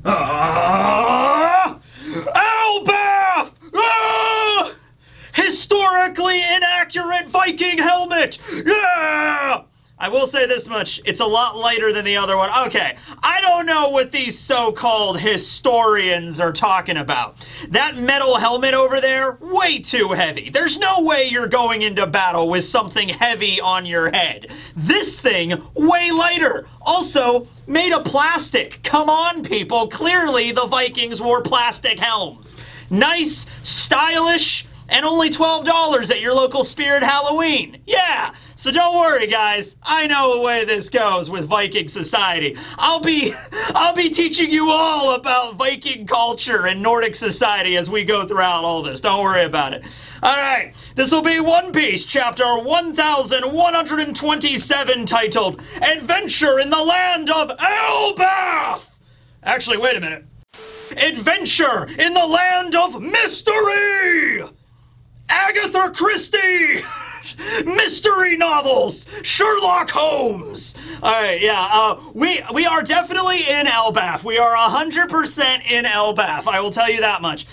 Elbaf! Historically inaccurate Viking helmet! Yeah! I will say this much, it's a lot lighter than the other one. Okay, I don't know what these so-called historians are talking about. That metal helmet over there, way too heavy. There's no way you're going into battle with something heavy on your head. This thing, way lighter. Also, made of plastic. Come on, people. Clearly, the Vikings wore plastic helms. Nice, stylish, and only $12 at your local Spirit Halloween. Yeah, so don't worry, guys. I know the way this goes with Viking society. I'll be teaching you all about Viking culture and Nordic society as we go throughout all this. Don't worry about it. All right, this will be One Piece, chapter 1127, titled Adventure in the Land of Elbaf. Actually, wait a minute. Adventure in the Land of Mystery! Agatha Christie! Mystery novels! Sherlock Holmes! Alright, yeah, we are definitely in Elbaf. We are 100% in Elbaf, I will tell you that much.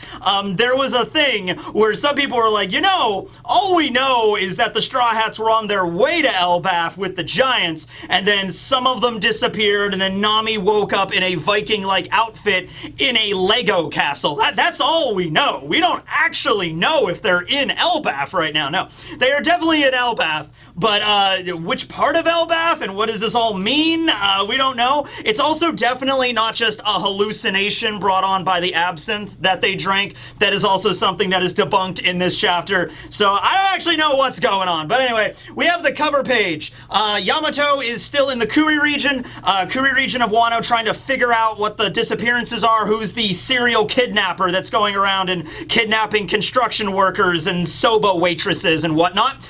There was a thing where some people were like, you know, all we know is that the Straw Hats were on their way to Elbaf with the Giants, and then some of them disappeared, and then Nami woke up in a Viking-like outfit in a Lego castle. That's all we know. We don't actually know if they're in Elbaf right now. No, they are definitely in Elbaf, but which part of Elbaf and what does this all mean? We don't know. It's also definitely not just a hallucination brought on by the absinthe that they drank. That is also something that is debunked in this chapter. So I don't actually know what's going on. But anyway, we have the cover page. Yamato is still in the Kuri region of Wano, trying to figure out what the disappearances are, who's the serial kidnapper that's going around and kidnapping construction workers and soba waitresses and whatnot.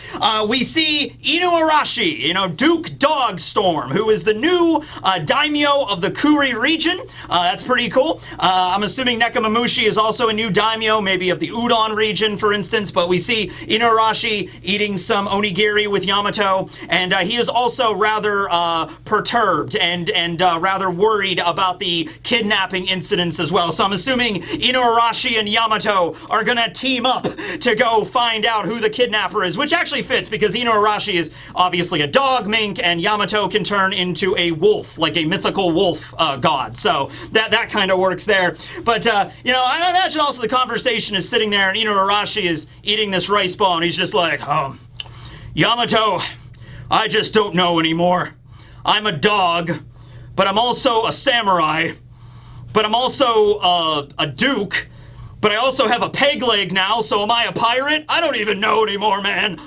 We see Inuarashi, Duke Dogstorm, who is the new daimyo of the Kuri region. That's pretty cool. I'm assuming Nekomamushi is also a new daimyo, maybe of the Udon region, for instance, but we see Inuarashi eating some onigiri with Yamato, and he is also rather perturbed and rather worried about the kidnapping incidents as well. So I'm assuming Inuarashi and Yamato are gonna team up to go find out who the kidnapper is, which actually fits because Inuarashi is obviously a dog mink and Yamato can turn into a wolf, like a mythical wolf god. So that kind of works there. But, I imagine also the conversation is sitting there and Inuarashi is eating this rice ball and he's just like, Yamato, I just don't know anymore. I'm a dog, but I'm also a samurai, but I'm also a duke, but I also have a peg leg now, so am I a pirate? I don't even know anymore, man.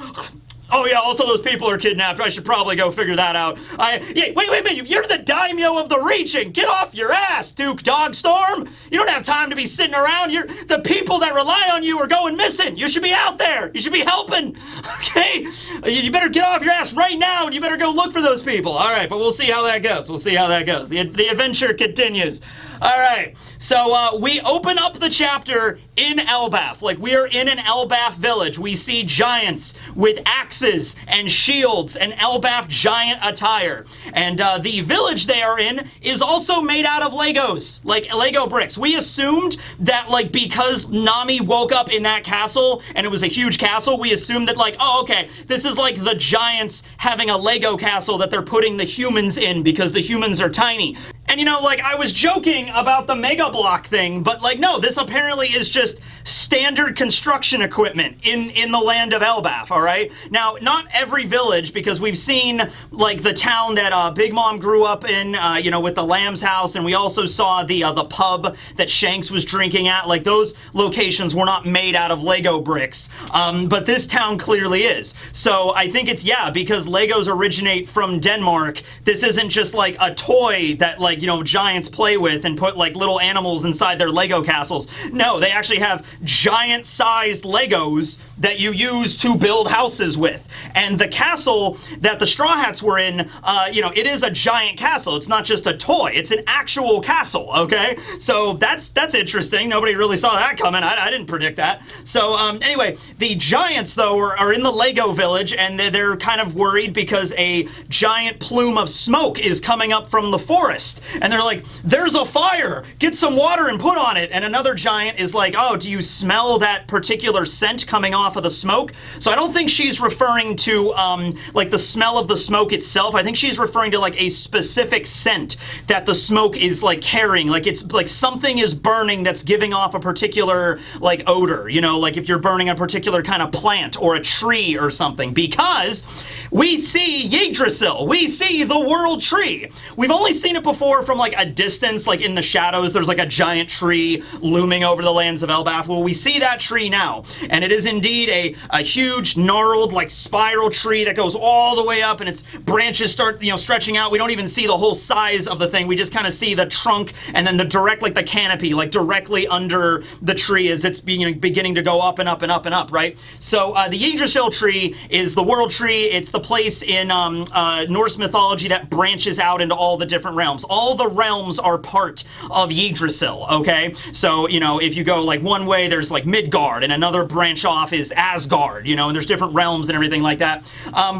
Oh yeah, also those people are kidnapped. I should probably go figure that out. Wait a minute, you're the daimyo of the region. Get off your ass, Duke Dogstorm. You don't have time to be sitting around. The people that rely on you are going missing. You should be out there. You should be helping, okay? You better get off your ass right now and you better go look for those people. All right, but we'll see how that goes. The adventure continues. All right, so we open up the chapter in Elbaf. Like, we are in an Elbaf village. We see giants with axes and shields and Elbaf giant attire. And the village they are in is also made out of Legos, like Lego bricks. We assumed that, like, because Nami woke up in that castle and it was a huge castle, we assumed that, like, oh, okay, this is like the giants having a Lego castle that they're putting the humans in because the humans are tiny. And I was joking about the Mega Block thing, but no, this apparently is just standard construction equipment in the land of Elbaf, all right? Now, not every village, because we've seen, the town that Big Mom grew up in, with the Lamb's house, and we also saw the pub that Shanks was drinking at. Those locations were not made out of Lego bricks, but this town clearly is. So I think it's, because Legos originate from Denmark, this isn't just, a toy that, giants play with and put, little animals inside their Lego castles. No, they actually have giant-sized Legos that you use to build houses with. And the castle that the Straw Hats were in, it is a giant castle. It's not just a toy. It's an actual castle, okay? So that's interesting. Nobody really saw that coming. I didn't predict that. So anyway, the giants, though, are in the Lego village, and they're kind of worried because a giant plume of smoke is coming up from the forest. And they're like, there's a fire! Get some water and put on it! And another giant is like, oh, do you smell that particular scent coming off of the smoke? So I don't think she's referring to, like, the smell of the smoke itself. I think she's referring to, like, a specific scent that the smoke is, like, carrying. Like, it's, like, something is burning that's giving off a particular, like, odor. You know, like if you're burning a particular kind of plant or a tree or something. Because we see Yggdrasil. We see the world tree. We've only seen it before from, like, a distance, like, in the shadows. There's, like, a giant tree looming over the lands of Elbaf. Well, we see that tree now. And it is indeed a huge, gnarled, like, spiral tree that goes all the way up, and its branches start, you know, stretching out. We don't even see the whole size of the thing. We just kind of see the trunk and then the direct, like, the canopy, like, directly under the tree as it's beginning to go up and up and up and up, right? So the Yggdrasil tree is the world tree. It's the place in Norse mythology that branches out into all the different realms. All the realms are part of Yggdrasil, okay? So, you know, if you go, like, one way, there's, like, Midgard, and another branch off is Asgard, you know, and there's different realms and everything like that.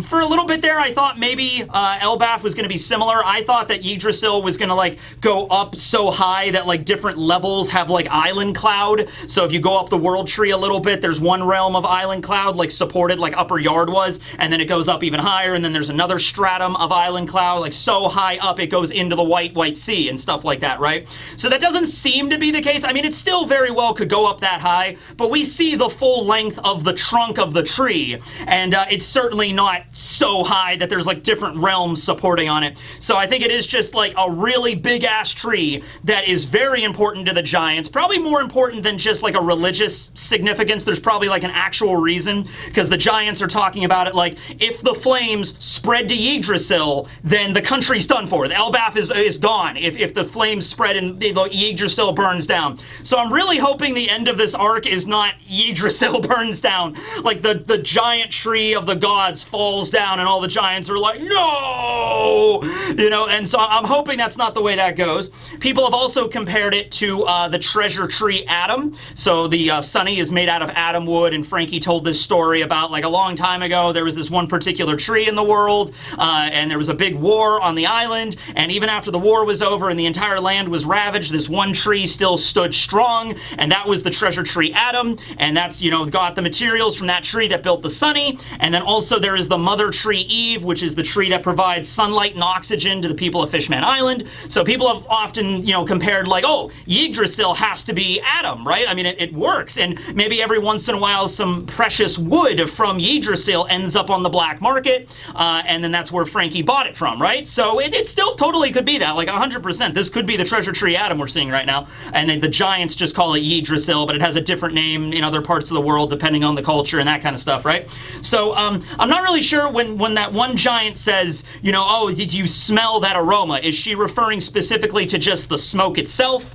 For a little bit there, I thought maybe Elbaf was going to be similar. I thought that Yggdrasil was going to, like, go up so high that, like, different levels have, like, island cloud. So if you go up the world tree a little bit, there's one realm of island cloud, like, supported, like Upper Yard was, and then it goes up even higher, and then there's another stratum of island cloud, like, so high up it goes into the White Sea and stuff like that, right? So that doesn't seem to be the case. I mean, it still very well could go up that high, but we see the full length of the trunk of the tree, and it's certainly not so high that there's, like, different realms supporting on it. So I think it is just, like, a really big-ass tree that is very important to the giants, probably more important than just, like, a religious significance. There's probably, like, an actual reason, because the giants are talking about it like, if the flames spread to Yggdrasil, then the country's done for. The Elbaf is gone if the flames spread and the Yggdrasil burns down. So I'm really hoping the end of this arc is not Yggdrasil burns down, like the giant tree of the gods falls down and all the giants are like, no! You know, and so I'm hoping that's not the way that goes. People have also compared it to the treasure tree Adam. So the Sunny is made out of Adam wood, and Frankie told this story about, like, a long time ago, there was this one particular tree in the world, and there was a big war on the island, and even after the war was over and the entire land was ravaged, this one tree still stood strong, and that was the treasure tree Adam, and that's, you know, got the materials from that tree that built the Sunny. And then also there is the mother tree Eve, which is the tree that provides sunlight and oxygen to the people of Fishman Island. So people have often, you know, compared, like, oh, Yggdrasil has to be Adam, right? I mean, it works, and maybe every once in a while some precious wood from Yggdrasil ends up on the black market, and then that's where Frankie bought it from, right? So it still totally could be that, like 100%. This could be the treasure tree Adam we're seeing right now, and then the giants just call it Yggdrasil, but it has a different name in other parts of the world depending on the culture and that kind of stuff, right? So I'm not really sure when that one giant says, you know, oh, did you smell that aroma? Is she referring specifically to just the smoke itself?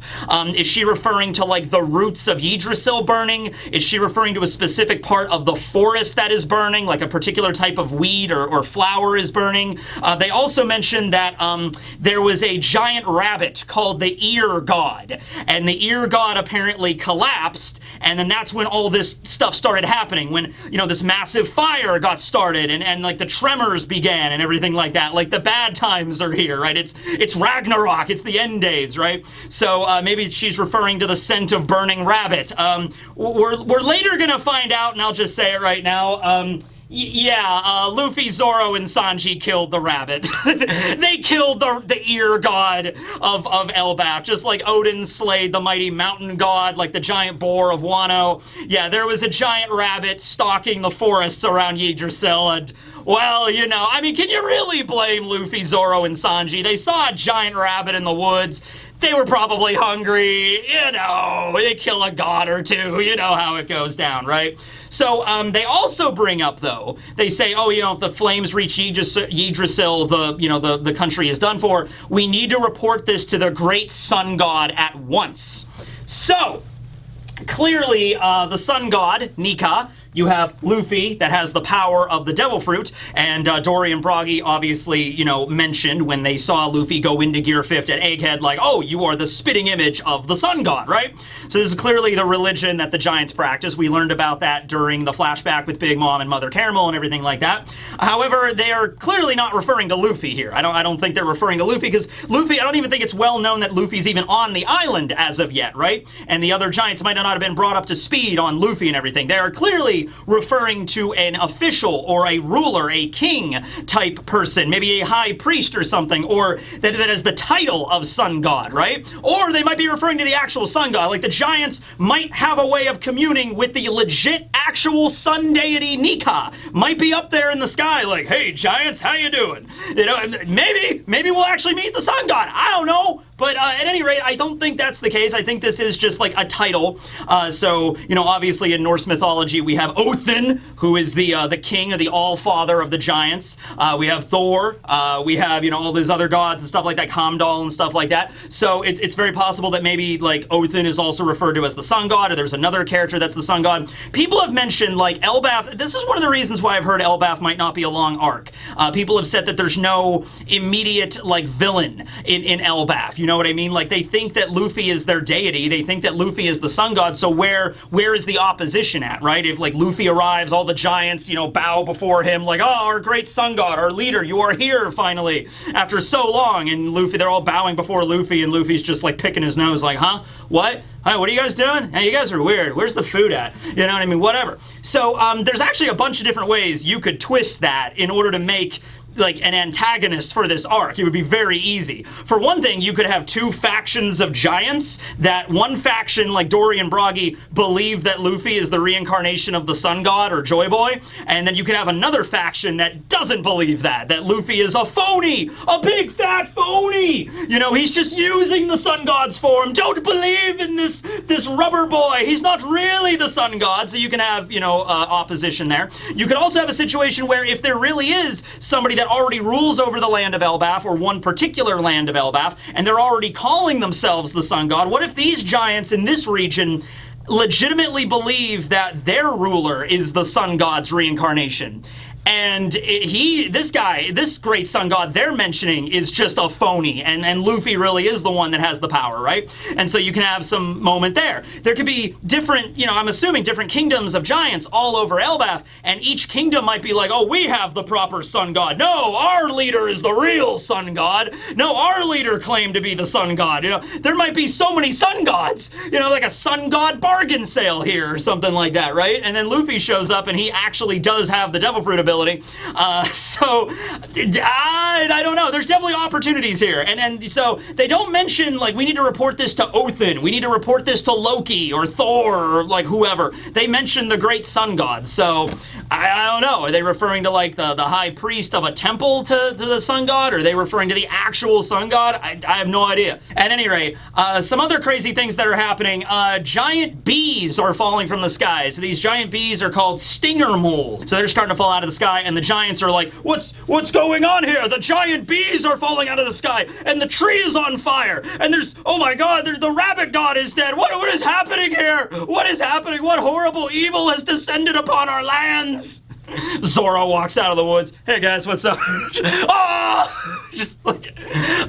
Is she referring to, like, the roots of Yggdrasil burning? Is she referring to a specific part of the forest that is burning, like a particular type of weed or flower is burning? They also mentioned that there was a giant rabbit called the Ear God, and the Ear God apparently collapsed, and then that's when all this stuff started happening, when, you know, this massive fire got started, and like the tremors began and everything like that. Like, the bad times are here, right? It's Ragnarok, it's the end days, right? So maybe she's referring to the scent of burning rabbit. We're later gonna find out, and I'll just say it right now. Luffy, Zoro, and Sanji killed the rabbit. They killed the ear god of Elbaf, just like Odin slayed the mighty mountain god, like the giant boar of Wano. Yeah, there was a giant rabbit stalking the forests around Yggdrasil, and, well, you know, I mean, can you really blame Luffy, Zoro, and Sanji? They saw a giant rabbit in the woods. They were probably hungry, you know, they kill a god or two, you know how it goes down, right? So they also bring up, though, they say, oh, you know, if the flames reach Yggdrasil, the country is done for. We need to report this to the great sun god at once. So, clearly, the sun god, Nika, you have Luffy that has the power of the Devil Fruit, and Dory and Broggy obviously, you know, mentioned when they saw Luffy go into Gear 5 at Egghead, like, oh, you are the spitting image of the Sun God, right? So this is clearly the religion that the Giants practice. We learned about that during the flashback with Big Mom and Mother Caramel and everything like that. However, they are clearly not referring to Luffy here. I don't think they're referring to Luffy, because Luffy, I don't even think it's well known that Luffy's even on the island as of yet, right? And the other Giants might not have been brought up to speed on Luffy and everything. They are clearly referring to an official or a ruler, a king type person, maybe a high priest or something, or that is the title of Sun God, right? Or they might be referring to the actual Sun God, like the Giants might have a way of communing with the legit actual sun deity Nika. Might be up there in the sky like, hey Giants, how you doing? You know, maybe we'll actually meet the Sun God. I don't know. But at any rate, I don't think that's the case. I think this is just like a title. So, you know, obviously in Norse mythology, we have Othin, who is the king or the all-father of the Giants. We have Thor. We have, you know, all those other gods and stuff like that, Heimdall and stuff like that. So it's very possible that maybe like Othin is also referred to as the sun god, or there's another character that's the sun god. People have mentioned like Elbaf. This is one of the reasons why I've heard Elbaf might not be a long arc. People have said that there's no immediate like villain in Elbaf. You know what I mean? Like, they think that Luffy is their deity. They think that Luffy is the sun god. So where is the opposition at, right? If, like, Luffy arrives, all the Giants, you know, bow before him, like, oh, our great sun god, our leader, you are here, finally, after so long. And Luffy, they're all bowing before Luffy, and Luffy's just, like, picking his nose, like, huh? What? Hi, what are you guys doing? Hey, you guys are weird. Where's the food at? You know what I mean? Whatever. So, there's actually a bunch of different ways you could twist that in order to make like an antagonist for this arc. It would be very easy. For one thing, you could have two factions of Giants. That one faction, like Dory and Broggy, believe that Luffy is the reincarnation of the Sun God or Joy Boy, and then you could have another faction that doesn't believe that Luffy is a phony, a big fat phony. You know, he's just using the Sun God's form. Don't believe in this rubber boy. He's not really the Sun God. So you can have, you know, opposition there. You could also have a situation where if there really is somebody that already rules over the land of Elbaf, or one particular land of Elbaf, and they're already calling themselves the Sun God, what if these Giants in this region legitimately believe that their ruler is the Sun God's reincarnation? And this great sun god they're mentioning is just a phony, and Luffy really is the one that has the power, right? And so you can have some moment there. There could be different, you know, I'm assuming different kingdoms of Giants all over Elbaf, and each kingdom might be like, oh, we have the proper sun god. No, our leader is the real sun god. No, our leader claimed to be the sun god. You know, there might be so many sun gods, you know, like a sun god bargain sale here or something like that, right? And then Luffy shows up and he actually does have the Devil Fruit ability. So I don't know. There's definitely opportunities here, and so they don't mention like we need to report this to Othin, we need to report this to Loki or Thor or like whoever. They mention the great sun god. So I don't know. Are they referring to like the high priest of a temple to the sun god? Or are they referring to the actual sun god? I have no idea. At any rate, some other crazy things that are happening. Giant bees are falling from the sky. So these giant bees are called stinger moles. So they're starting to fall out of the sky, and the Giants are like, what's going on here? The giant bees are falling out of the sky, and the tree is on fire, and there's, oh my god, the rabbit god is dead. What is happening here? What is happening? What horrible evil has descended upon our lands? Zoro walks out of the woods. Hey guys, what's up? Oh! Just like,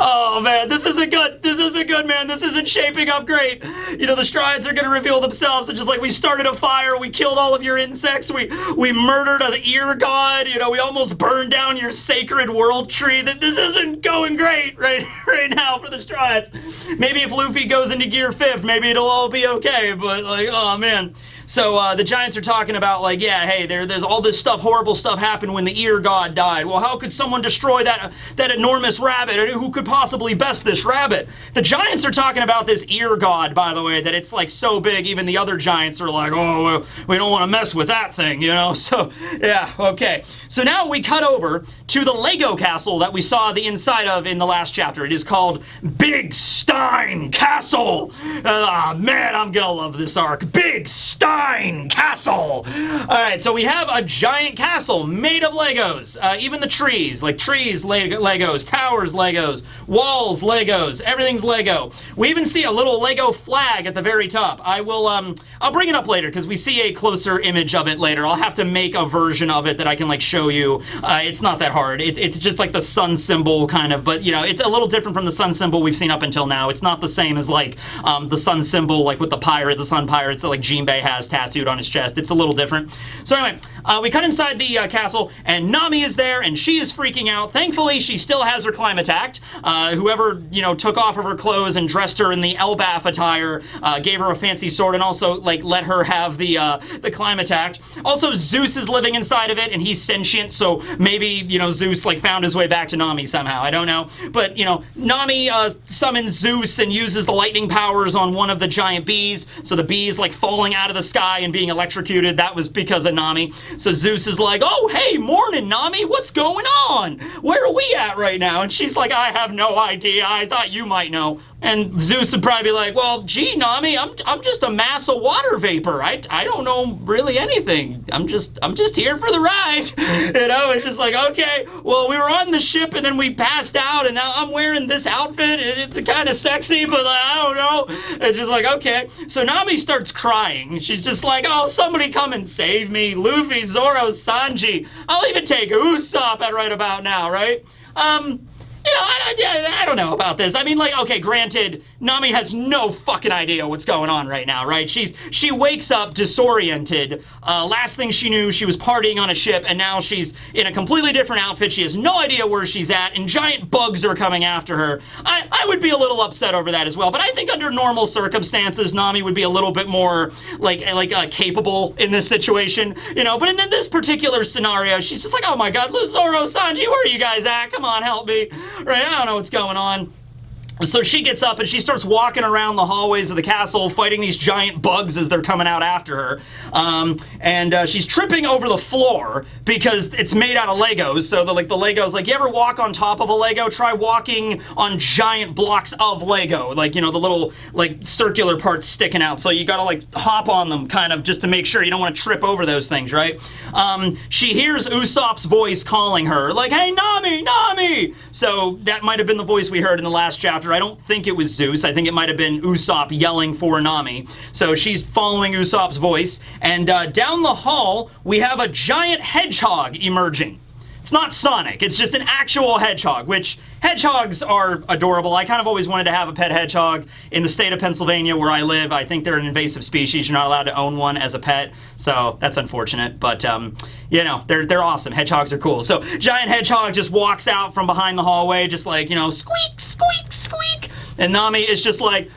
oh man, this isn't good. This isn't good, man. This isn't shaping up great. You know, the Strides are gonna reveal themselves, and just like we started a fire, we killed all of your insects, we murdered an ear god, you know, we almost burned down your sacred world tree. That this isn't going great right now for the Strides. Maybe if Luffy goes into Gear 5, maybe it'll all be okay, but like, oh man. So the Giants are talking about like, yeah, hey, there's all this stuff, horrible stuff happened when the ear god died. Well, how could someone destroy that enormous rabbit? Who could possibly best this rabbit? The Giants are talking about this ear god, by the way, that it's like so big, even the other Giants are like, oh, well, we don't want to mess with that thing, you know? So, yeah, okay. So now we cut over to the Lego castle that we saw the inside of in the last chapter. It is called Big Stein Castle. Man, I'm gonna love this arc. Big Stein Castle. All right, so we have a giant giant castle made of Legos. Even the trees, like trees, Legos, towers, Legos, walls, Legos, everything's Lego. We even see a little Lego flag at the very top. I'll bring it up later because we see a closer image of it later. I'll have to make a version of it that I can like show you. It's not that hard. It's just like the sun symbol kind of, but you know, it's a little different from the sun symbol we've seen up until now. It's not the same as like the sun symbol, like with the sun pirates that like Jinbei has tattooed on his chest. It's a little different. So anyway, we cut inside the castle, and Nami is there, and she is freaking out. Thankfully, she still has her Climateact. Whoever, you know, took off of her clothes and dressed her in the Elbaf attire, gave her a fancy sword, and also like let her have the Climateact. Also, Zeus is living inside of it, and he's sentient, so maybe, you know, Zeus like found his way back to Nami somehow. I don't know, but you know, Nami summons Zeus and uses the lightning powers on one of the giant bees, so the bees like falling out of the sky and being electrocuted. That was because of Nami. So Zeus is like, oh, hey, morning, Nami, what's going on? Where are we at right now? And she's like, I have no idea. I thought you might know. And Zeus would probably be like, well, gee, Nami, I'm just a mass of water vapor. I don't know really anything. I'm just here for the ride. You know, it's just like, okay, well, we were on the ship and then we passed out and now I'm wearing this outfit. It's kind of sexy, but I don't know. It's just like, okay. So Nami starts crying. She's just like, oh, somebody come and save me. Luffy, Zoro, Sanji. I'll even take Usopp at right about now, right? You know, I don't know about this. I mean, like, okay, granted, Nami has no fucking idea what's going on right now, right? She wakes up disoriented. Last thing she knew, she was partying on a ship, and now she's in a completely different outfit. She has no idea where she's at, and giant bugs are coming after her. I would be a little upset over that as well, but I think under normal circumstances, Nami would be a little bit more, capable in this situation, you know? But in this particular scenario, she's just like, oh my god, Zoro, Sanji, where are you guys at? Come on, help me. Right, I don't know what's going on. So she gets up and she starts walking around the hallways of the castle fighting these giant bugs as they're coming out after her. She's tripping over the floor because it's made out of Legos. So the Legos, like, you ever walk on top of a Lego? Try walking on giant blocks of Lego. Like, you know, the little, like, circular parts sticking out. So you gotta, like, hop on them kind of just to make sure you don't want to trip over those things, right? She hears Usopp's voice calling her, like, hey, Nami, Nami! So that might have been the voice we heard in the last chapter. I don't think it was Zeus. I think it might have been Usopp yelling for Nami. So she's following Usopp's voice, and down the hall, we have a giant hedgehog emerging. It's not Sonic, it's just an actual hedgehog, which hedgehogs are adorable. I kind of always wanted to have a pet hedgehog. In the state of Pennsylvania where I live, I think they're an invasive species. You're not allowed to own one as a pet, so that's unfortunate. But, you know, they're awesome. Hedgehogs are cool. So giant hedgehog just walks out from behind the hallway, just like, you know, squeak, squeak, squeak. And Nami is just like...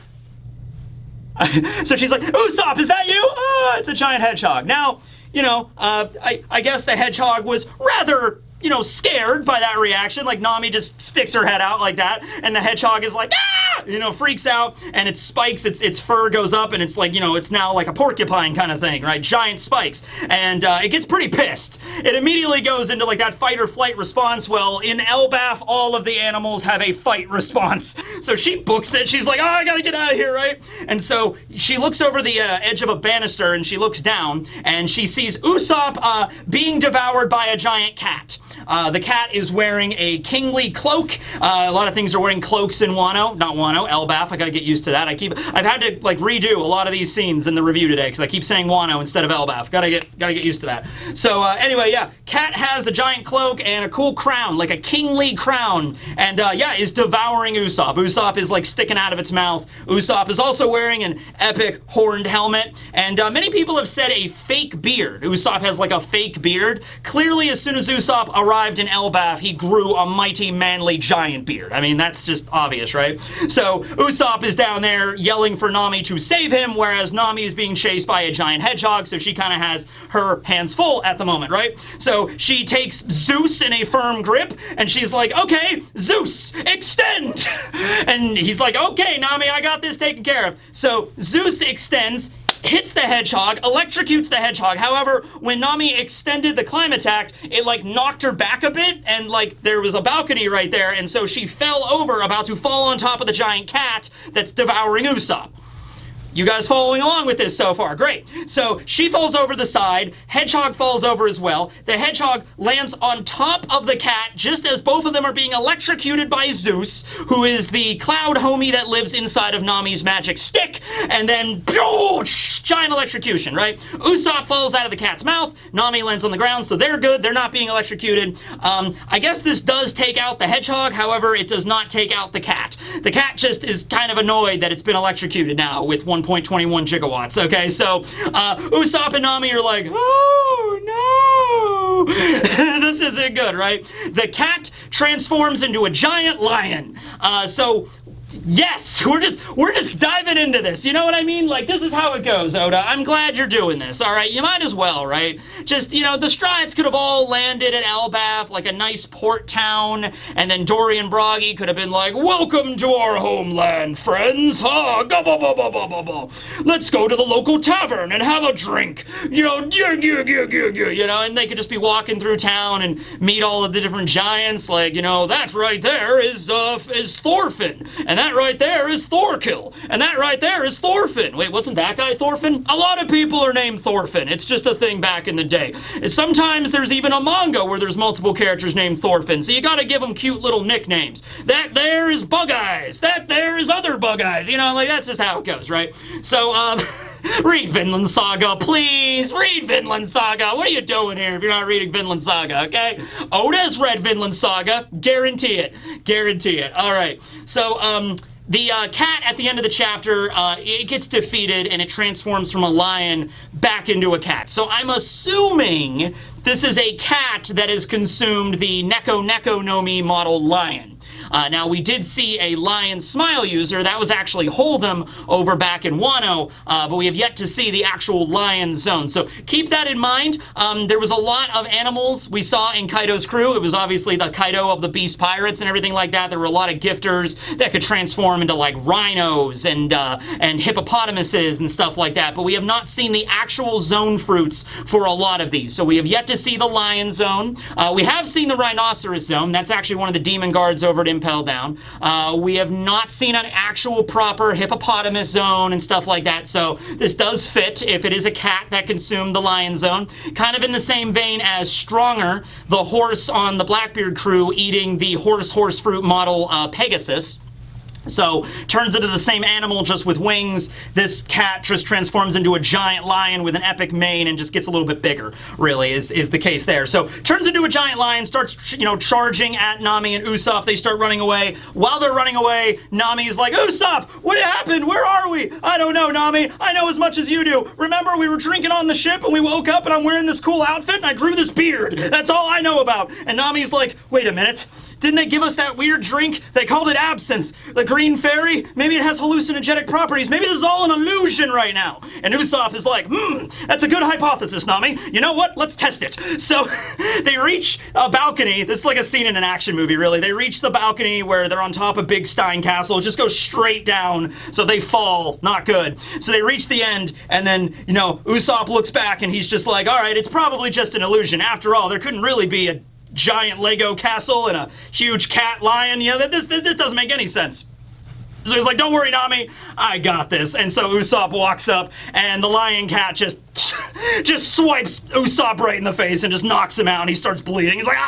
So she's like, Usopp, is that you? Oh, it's a giant hedgehog. Now, you know, I guess the hedgehog was rather... you know, scared by that reaction. Like, Nami just sticks her head out like that, and the hedgehog is like, ah! You know, freaks out, and it spikes, its fur goes up, and it's like, you know, it's now like a porcupine kind of thing, right? Giant spikes. And it gets pretty pissed. It immediately goes into like that fight or flight response. Well, in Elbaf, all of the animals have a fight response. So she books it. She's like, oh, I gotta get out of here, right? And so she looks over the edge of a banister, and she looks down, and she sees Usopp being devoured by a giant cat. The cat is wearing a kingly cloak. A lot of things are wearing cloaks in Elbaf. I gotta get used to that. I've had to like redo a lot of these scenes in the review today because I keep saying Wano instead of Elbaf. Gotta get used to that. So anyway, yeah, cat has a giant cloak and a cool crown, like a kingly crown, and yeah, is devouring Usopp. Usopp is like sticking out of its mouth. Usopp is also wearing an epic horned helmet, and many people have said a fake beard. Usopp has like a fake beard. Clearly, as soon as Usopp arrived in Elbaf, he grew a mighty, manly giant beard. I mean, that's just obvious, right? So Usopp is down there yelling for Nami to save him, whereas Nami is being chased by a giant hedgehog, so she kind of has her hands full at the moment, right? So she takes Zeus in a firm grip, and she's like, okay, Zeus, extend! And he's like, okay, Nami, I got this taken care of. So Zeus extends, hits the hedgehog, electrocutes the hedgehog. However, when Nami extended the Climateact, it like knocked her back a bit, and like there was a balcony right there, and so she fell over, about to fall on top of the giant cat that's devouring Usopp. You guys following along with this so far? Great. So she falls over the side. Hedgehog falls over as well. The hedgehog lands on top of the cat just as both of them are being electrocuted by Zeus, who is the cloud homie that lives inside of Nami's magic stick. And then, giant electrocution, right? Usopp falls out of the cat's mouth. Nami lands on the ground, so they're good. They're not being electrocuted. I guess this does take out the hedgehog. However, it does not take out the cat. The cat just is kind of annoyed that it's been electrocuted now with 1.21 gigawatts. Okay, so Usopp and Nami are like, oh no, this isn't good, right? The cat transforms into a giant lion. Yes, we're just diving into this. You know what I mean? Like, this is how it goes, Oda. I'm glad you're doing this, all right? You might as well, right? Just, you know, the Strides could have all landed at Elbaf, like a nice port town, and then Dory and Broggy could have been like, welcome to our homeland, friends, huh? Let's go to the local tavern and have a drink. You know, you know, and they could just be walking through town and meet all of the different giants, like, you know, that right there is Thorfinn, and that right there is Thorkill, and that right there is Thorfinn. Wait, wasn't that guy Thorfinn? A lot of people are named Thorfinn. It's just a thing back in the day. Sometimes there's even a manga where there's multiple characters named Thorfinn, so you gotta give them cute little nicknames. That there is Bug Eyes. That there is other Bug Eyes. You know, like, that's just how it goes, right? So, read Vinland Saga, please. Read Vinland Saga. What are you doing here if you're not reading Vinland Saga, okay? Oda's read Vinland Saga. Guarantee it. Guarantee it. All right. So, the cat at the end of the chapter, it gets defeated and it transforms from a lion back into a cat. So I'm assuming this is a cat that has consumed the Neko no Mi model lion. Now, we did see a lion smile user. That was actually Hold'em over back in Wano, but we have yet to see the actual lion zone. So keep that in mind. There was a lot of animals we saw in Kaido's crew. It was obviously the Kaido of the Beast Pirates and everything like that. There were a lot of gifters that could transform into, like, rhinos and hippopotamuses and stuff like that. But we have not seen the actual zone fruits for a lot of these. So we have yet to see the lion zone. We have seen the rhinoceros zone. That's actually one of the demon guards over at Impel Down. We have not seen an actual proper hippopotamus zone and stuff like that, so this does fit if it is a cat that consumed the lion zone. Kind of in the same vein as Stronger, the horse on the Blackbeard crew eating the horse fruit model Pegasus. So, turns into the same animal just with wings. This cat just transforms into a giant lion with an epic mane and just gets a little bit bigger, really, is the case there. So, turns into a giant lion, starts, you know, charging at Nami and Usopp. They start running away. While they're running away, Nami is like, Usopp, what happened? Where are we? I don't know, Nami. I know as much as you do. Remember, we were drinking on the ship and we woke up and I'm wearing this cool outfit and I grew this beard. That's all I know about. And Nami's like, wait a minute. Didn't they give us that weird drink? They called it absinthe. The green fairy? Maybe it has hallucinogenic properties. Maybe this is all an illusion right now. And Usopp is like, that's a good hypothesis, Nami. You know what? Let's test it. So they reach a balcony. This is like a scene in an action movie, really. They reach the balcony where they're on top of Big Stein Castle. It just goes straight down. So they fall. Not good. So they reach the end, and then, you know, Usopp looks back and he's just like, all right, it's probably just an illusion. After all, there couldn't really be a giant Lego castle and a huge cat lion. You know, this doesn't make any sense. So he's like, don't worry, Nami, I got this. And so Usopp walks up, and the lion cat just swipes Usopp right in the face and just knocks him out, and he starts bleeding. He's like,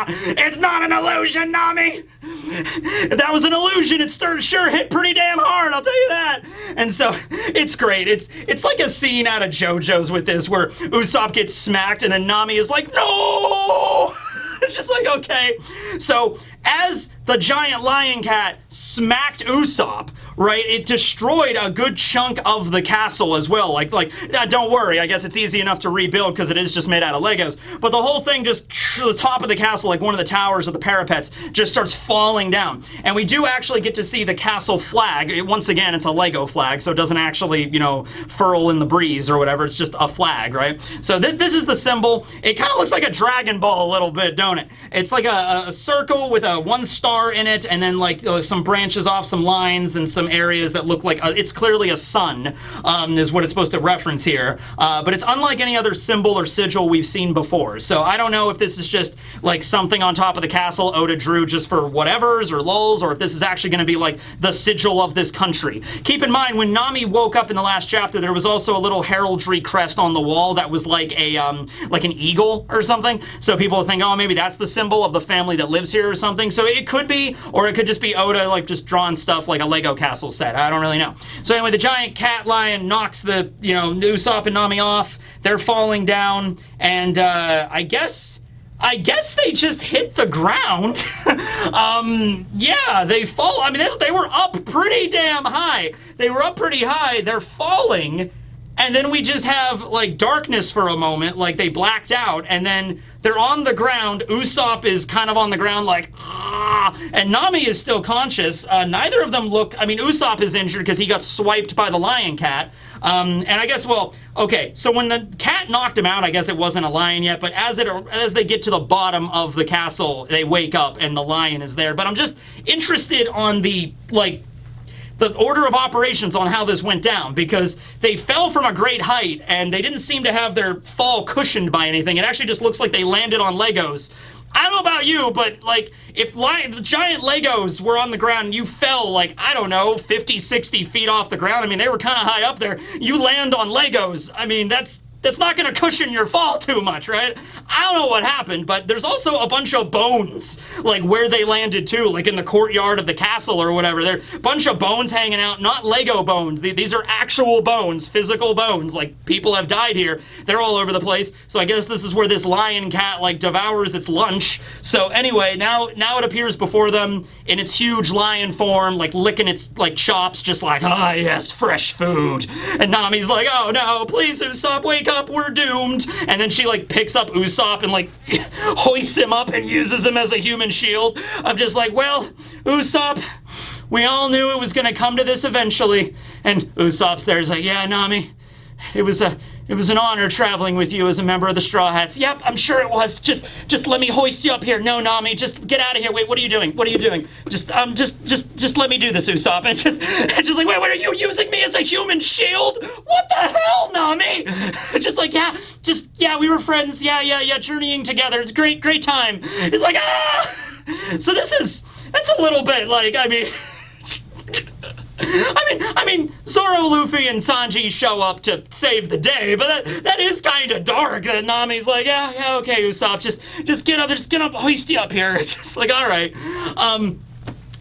it's not an illusion, Nami. If that was an illusion, it sure hit pretty damn hard, I'll tell you that. And so it's great. It's like a scene out of JoJo's with this, where Usopp gets smacked, and then Nami is like, no! It's just like, okay. So, as the giant lion cat smacked Usopp, right, it destroyed a good chunk of the castle as well. Like, don't worry, I guess it's easy enough to rebuild because it is just made out of Legos. But the whole thing just, the top of the castle, like one of the towers or the parapets, just starts falling down. And we do actually get to see the castle flag. Once again, it's a Lego flag, so it doesn't actually, you know, furl in the breeze or whatever. It's just a flag, right? So this is the symbol. It kind of looks like a Dragon Ball a little bit, don't it? It's like a circle with a one star star in it, and then like some branches off some lines and some areas that look like it's clearly a sun, is what it's supposed to reference here. But it's unlike any other symbol or sigil we've seen before. So I don't know if this is just like something on top of the castle Oda drew just for whatevers or lulz, or if this is actually going to be like the sigil of this country. Keep in mind, when Nami woke up in the last chapter, there was also a little heraldry crest on the wall that was like like an eagle or something. So people think, oh, maybe that's the symbol of the family that lives here or something. So it could be, or it could just be Oda like just drawing stuff like a Lego castle set. I don't really know. So anyway, the giant cat lion knocks the, Usopp and Nami off. They're falling down, and I guess they just hit the ground. Yeah, they fall. I mean, they were up pretty damn high. They were up pretty high. They're falling, and then we just have like darkness for a moment, like they blacked out, and then they're on the ground. Usopp is kind of on the ground like, ah, and Nami is still conscious. Neither of them look, I mean, Usopp is injured because he got swiped by the lion cat. And I guess, well, okay, so when the cat knocked him out, I guess it wasn't a lion yet, but as they get to the bottom of the castle, they wake up and the lion is there. But I'm just interested on the order of operations on how this went down, because they fell from a great height and they didn't seem to have their fall cushioned by anything. It actually just looks like they landed on Legos. I don't know about you, but like if the giant Legos were on the ground and you fell like, I don't know, 50, 60 feet off the ground, I mean, they were kind of high up there. You land on Legos. I mean, that's not going to cushion your fall too much, right? I don't know what happened, but there's also a bunch of bones, like where they landed too, like in the courtyard of the castle or whatever. There are a bunch of bones hanging out, not Lego bones. These are actual bones, physical bones, like people have died here. They're all over the place. So I guess this is where this lion cat like devours its lunch. So anyway, now it appears before them in its huge lion form, like licking its like chops, just like, ah, yes, fresh food. And Nami's like, oh no, please Usopp, wake up, we're doomed. And then she like picks up Usopp and like hoists him up and uses him as a human shield. I'm just like, well, Usopp, we all knew it was gonna come to this eventually. And Usopp's there, he's like, yeah, Nami, it was an honor traveling with you as a member of the Straw Hats. Yep, I'm sure it was. Just let me hoist you up here. No, Nami, just get out of here. Wait, what are you doing? What are you doing? Just let me do this, Usopp. And just like, wait, what are you using me as a human shield? What the hell, Nami? Just like, yeah, we were friends. Yeah, journeying together. It's a great time. It's like, ah! So that's a little bit like, I mean, Zoro, Luffy, and Sanji show up to save the day, but that is kind of dark. That Nami's like, yeah, okay, Usopp, just get up, hoist you up here. It's just like, all right.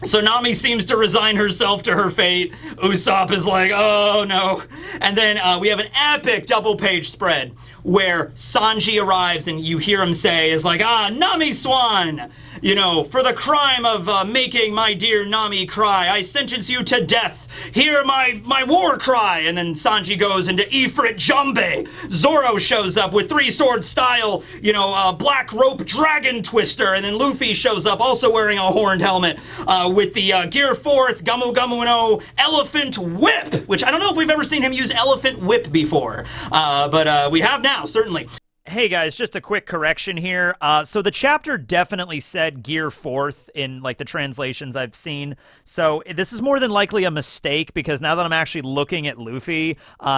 So Nami seems to resign herself to her fate. Usopp is like, oh no. And then we have an epic double-page spread where Sanji arrives and you hear him say, is like, Nami Swan, for the crime of making my dear Nami cry, I sentence you to death. Hear my war cry. And then Sanji goes into Ifrit Jumbe. Zoro shows up with three-sword style, black rope dragon twister. And then Luffy shows up also wearing a horned helmet with the Gear 4th Gamu Gamu no Elephant Whip, which I don't know if we've ever seen him use Elephant Whip before, but we have now, certainly. Hey guys, just a quick correction here. So the chapter definitely said Gear 4th in like the translations I've seen. So this is more than likely a mistake, because now that I'm actually looking at Luffy,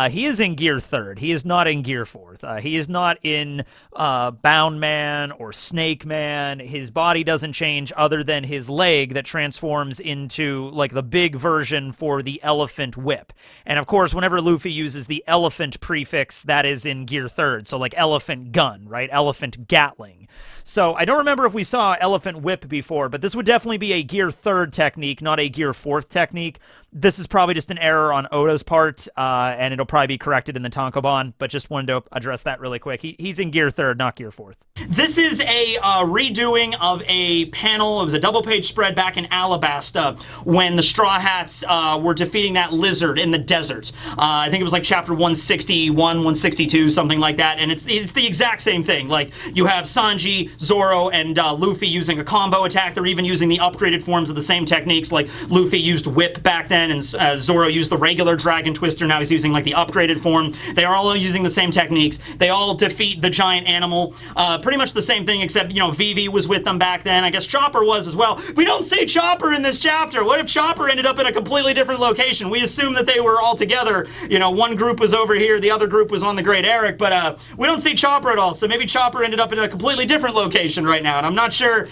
he is in Gear 3rd. He is not in Gear 4th. He is not in Bound Man or Snake Man. His body doesn't change other than his leg that transforms into like the big version for the Elephant Whip. And of course, whenever Luffy uses the elephant prefix, that is in Gear 3rd. So like elephant gun, right? Elephant Gatling. So I don't remember if we saw Elephant Whip before, but this would definitely be a Gear 3rd technique, not a Gear 4th technique. This is probably just an error on Oda's part, and it'll probably be corrected in the Tankobon, but just wanted to address that really quick. He's in Gear 3rd, not Gear 4th. This is a redoing of a panel. It was a double-page spread back in Alabasta when the Straw Hats were defeating that lizard in the desert. I think it was like chapter 161, 162, something like that, and it's the exact same thing. Like, you have Sanji, Zoro, and Luffy using a combo attack. They're even using the upgraded forms of the same techniques, like Luffy used Whip back then, then, and Zoro used the regular Dragon Twister. Now he's using like the upgraded form. They are all using the same techniques. They all defeat the giant animal. Pretty much the same thing, except, you know, Vivi was with them back then. I guess Chopper was as well. We don't see Chopper in this chapter. What if Chopper ended up in a completely different location? We assume that they were all together. You know, one group was over here, the other group was on the Great Eric, but we don't see Chopper at all. So maybe Chopper ended up in a completely different location right now, and I'm not sure,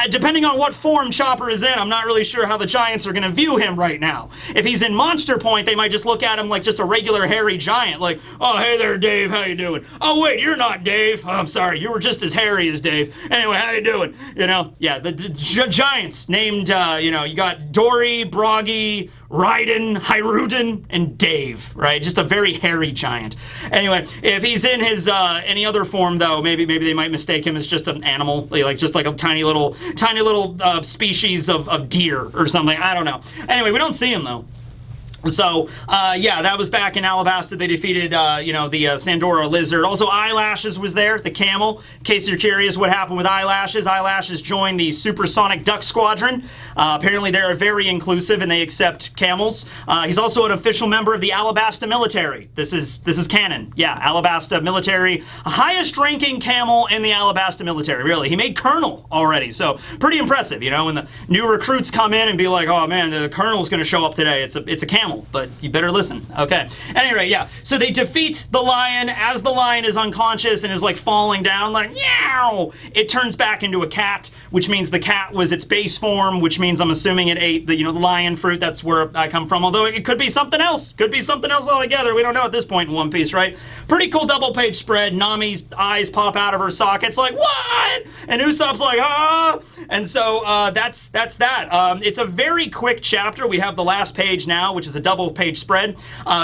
depending on what form Chopper is in, I'm not really sure how the Giants are going to view him right now. If he's in Monster Point, they might just look at him like just a regular hairy giant, like, oh, hey there, Dave, how you doing? Oh, wait, you're not Dave. Oh, I'm sorry, you were just as hairy as Dave. Anyway, how you doing? You know, yeah, the Giants named, you know, you got Dory, Broggy, Raiden, Hiruden, and Dave, right? Just a very hairy giant. Anyway, if he's in his any other form, though, maybe they might mistake him as just an animal, like just like a tiny little species of deer or something. I don't know. Anyway, we don't see him though. So, yeah, that was back in Alabasta. They defeated, you know, the Sandora lizard. Also, Eyelashes was there, the camel. In case you're curious what happened with Eyelashes, Eyelashes joined the Supersonic Duck Squadron. Apparently, they're very inclusive and they accept camels. He's also an official member of the Alabasta military. This is canon. Yeah, Alabasta military. Highest ranking camel in the Alabasta military, really. He made colonel already, so pretty impressive, you know, when the new recruits come in and be like, oh man, the colonel's going to show up today. It's a camel. But you better listen. Okay. Anyway, yeah. So they defeat the lion. As the lion is unconscious and is like falling down, like, meow, it turns back into a cat, which means the cat was its base form, which means I'm assuming it ate the, you know, the lion fruit. That's where I come from. Although it could be something else. Could be something else altogether. We don't know at this point in One Piece, right? Pretty cool double page spread. Nami's eyes pop out of her sockets like, what? And Usopp's like, ah. And so that's that. It's a very quick chapter. We have the last page now, which is a double page spread.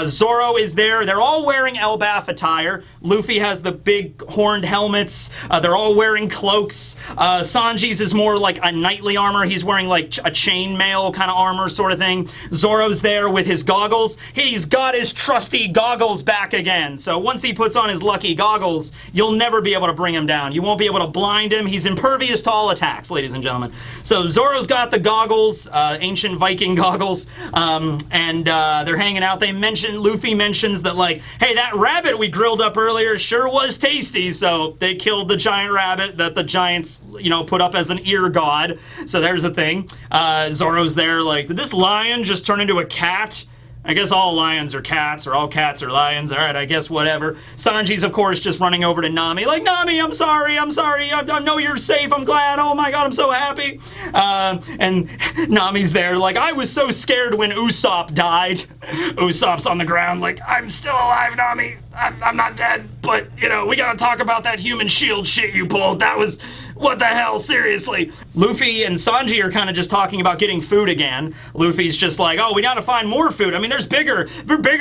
Zoro is there. They're all wearing Elbaf attire. Luffy has the big horned helmets. They're all wearing cloaks. Sanji's is more like a knightly armor. He's wearing like a chainmail kind of armor sort of thing. Zoro's there with his goggles. He's got his trusty goggles back again. So once he puts on his lucky goggles, you'll never be able to bring him down. You won't be able to blind him. He's impervious to all attacks, ladies and gentlemen. So Zoro's got the goggles, ancient Viking goggles, and they're hanging out. Luffy mentions that, like, hey, that rabbit we grilled up earlier sure was tasty. So they killed the giant rabbit that the giants, you know, put up as an ear god. So there's a thing. Zoro's there like, did this lion just turn into a cat? I guess all lions are cats, or all cats are lions. All right, I guess whatever. Sanji's, of course, just running over to Nami. Like, Nami, I'm sorry. I know you're safe. I'm glad. Oh, my God, I'm so happy. And Nami's there like, I was so scared when Usopp died. Usopp's on the ground like, I'm still alive, Nami. I'm not dead. But, you know, we got to talk about that human shield shit you pulled. That was... what the hell, seriously? Luffy and Sanji are kind of just talking about getting food again. Luffy's just like, oh, we gotta find more food. I mean, there's bigger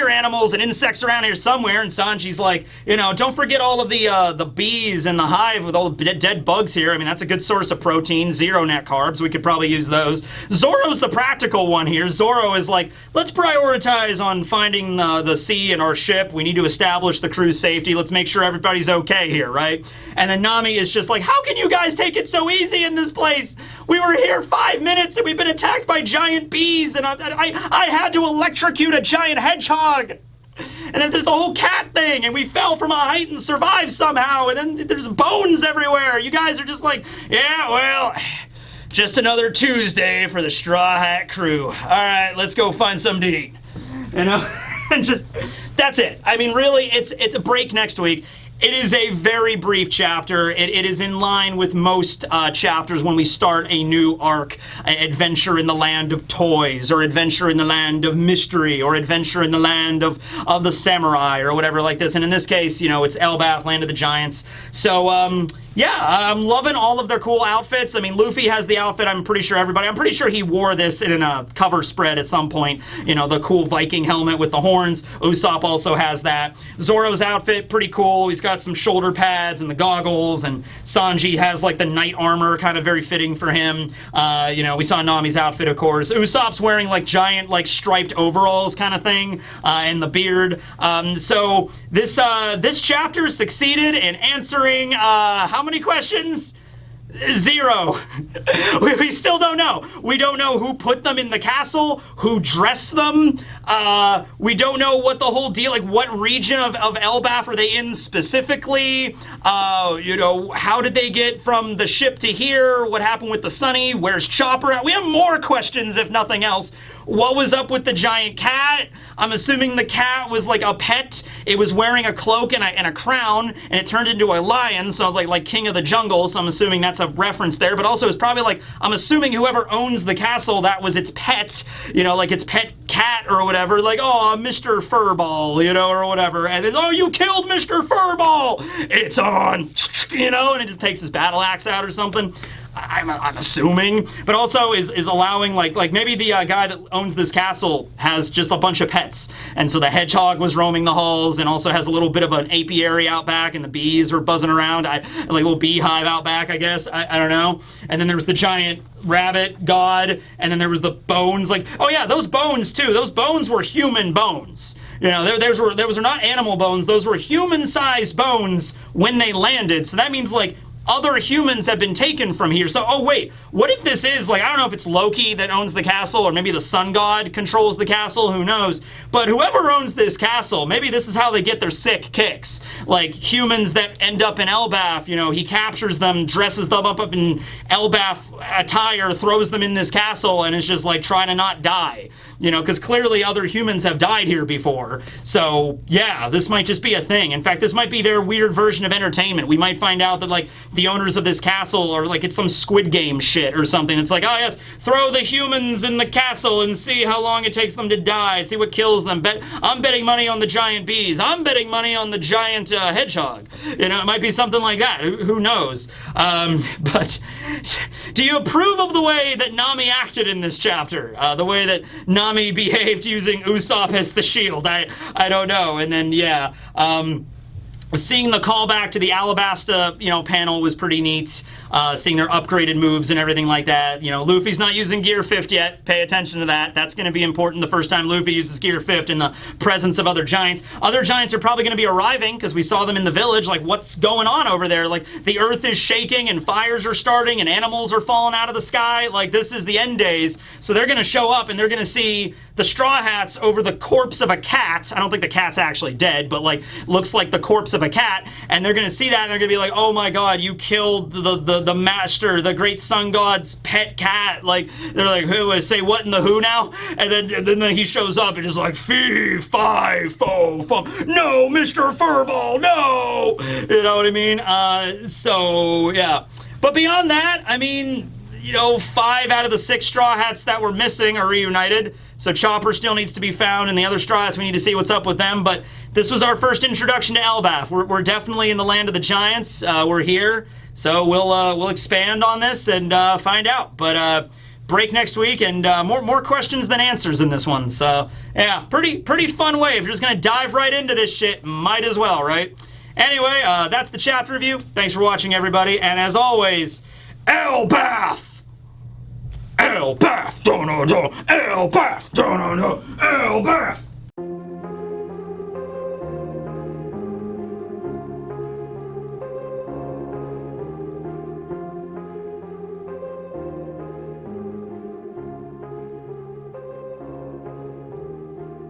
animals and insects around here somewhere. And Sanji's like, you know, don't forget all of the bees in the hive with all the dead bugs here. I mean, that's a good source of protein, zero net carbs. We could probably use those. Zoro's the practical one here. Zoro is like, let's prioritize on finding the sea and our ship. We need to establish the crew's safety. Let's make sure everybody's okay here, right? And then Nami is just like, how can you guys take it so easy in this place? We were here 5 minutes and we've been attacked by giant bees and I had to electrocute a giant hedgehog. And then there's the whole cat thing and we fell from a height and survived somehow and then there's bones everywhere. You guys are just like, yeah, well, just another Tuesday for the Straw Hat crew. All right, let's go find something to eat. You know? And just, that's it. I mean, really, it's a break next week. It is a very brief chapter. It is in line with most chapters when we start a new arc, adventure in the land of toys, or adventure in the land of mystery, or adventure in the land of the samurai, or whatever like this. And in this case, you know, it's Elbaf, Land of the Giants. So, yeah, I'm loving all of their cool outfits. I mean, Luffy has the outfit, I'm pretty sure he wore this in a cover spread at some point. You know, the cool Viking helmet with the horns. Usopp also has that. Zoro's outfit, pretty cool. He's got some shoulder pads and the goggles, and Sanji has like the knight armor, kind of very fitting for him. You know, we saw Nami's outfit, of course. Usopp's wearing like giant, like striped overalls kind of thing, and the beard. So this chapter succeeded in answering, how many questions? Zero. We still don't know. We don't know who put them in the castle, who dressed them. We don't know what the whole deal, like what region of Elbaf are they in specifically? You know, how did they get from the ship to here? What happened with the Sunny? Where's Chopper at? We have more questions, if nothing else. What was up with the giant cat? I'm assuming the cat was like a pet. It was wearing a cloak and a crown, and it turned into a lion, so I was like King of the Jungle, so I'm assuming that's a reference there, but also it's probably like, I'm assuming whoever owns the castle, that was its pet, you know, like its pet cat or whatever, like, oh, Mr. Furball, you know, or whatever, and then, oh, you killed Mr. Furball! It's on! You know, and it just takes his battle axe out or something. I'm assuming, but also is allowing like maybe the guy that owns this castle has just a bunch of pets, and so the hedgehog was roaming the halls, and also has a little bit of an apiary out back, and the bees were buzzing around, like a little beehive out back, I guess. I don't know. And then there was the giant rabbit god, and then there was the bones. Like, oh yeah, those bones too. Those bones were human bones. You know, those were not animal bones. Those were human-sized bones when they landed. So that means like other humans have been taken from here. So, oh wait, what if this is, like, I don't know if it's Loki that owns the castle, or maybe the sun god controls the castle, who knows. But whoever owns this castle, maybe this is how they get their sick kicks. Like, humans that end up in Elbaf, you know, he captures them, dresses them up in Elbaf attire, throws them in this castle, and is just, like, trying to not die. You know, because clearly other humans have died here before. So, yeah, this might just be a thing. In fact, this might be their weird version of entertainment. We might find out that, like, the owners of this castle, or like it's some Squid Game shit or something. It's like, oh yes, throw the humans in the castle and see how long it takes them to die, see what kills them. I'm betting money on the giant bees. I'm betting money on the giant hedgehog. You know, it might be something like that. Who knows? But do you approve of the way that Nami acted in this chapter? The way that Nami behaved using Usopp as the shield? I don't know. And then, yeah, seeing the callback to the Alabasta, you know, panel was pretty neat. Seeing their upgraded moves and everything like that. You know, Luffy's not using Gear 5 yet. Pay attention to that. That's going to be important the first time Luffy uses Gear 5 in the presence of other giants. Other giants are probably going to be arriving because we saw them in the village. Like, what's going on over there? Like, the earth is shaking and fires are starting and animals are falling out of the sky. Like, this is the end days. So they're going to show up and they're going to see the Straw Hats over the corpse of a cat. I don't think the cat's actually dead, but like, looks like the corpse of a cat. And they're going to see that and they're going to be like, oh my god, you killed the master, the great sun god's pet cat. Like, they're like, who, say what in the who now? And then he shows up and is like, fee, fi, fo, fum. No, Mr. Furball, no! You know what I mean? So, yeah. But beyond that, I mean, you know, 5 out of the 6 Straw Hats that were missing are reunited. So Chopper still needs to be found, and the other Straw Hats, we need to see what's up with them. But this was our first introduction to Elbaf. We're definitely in the land of the giants. We're here. So we'll expand on this and find out. But break next week, and more questions than answers in this one. So yeah, pretty fun way. If you're just gonna dive right into this shit, might as well, right? Anyway, that's the chapter review. Thanks for watching, everybody, and as always, Elbaf! Elbaf! Elbaf! Elbaf!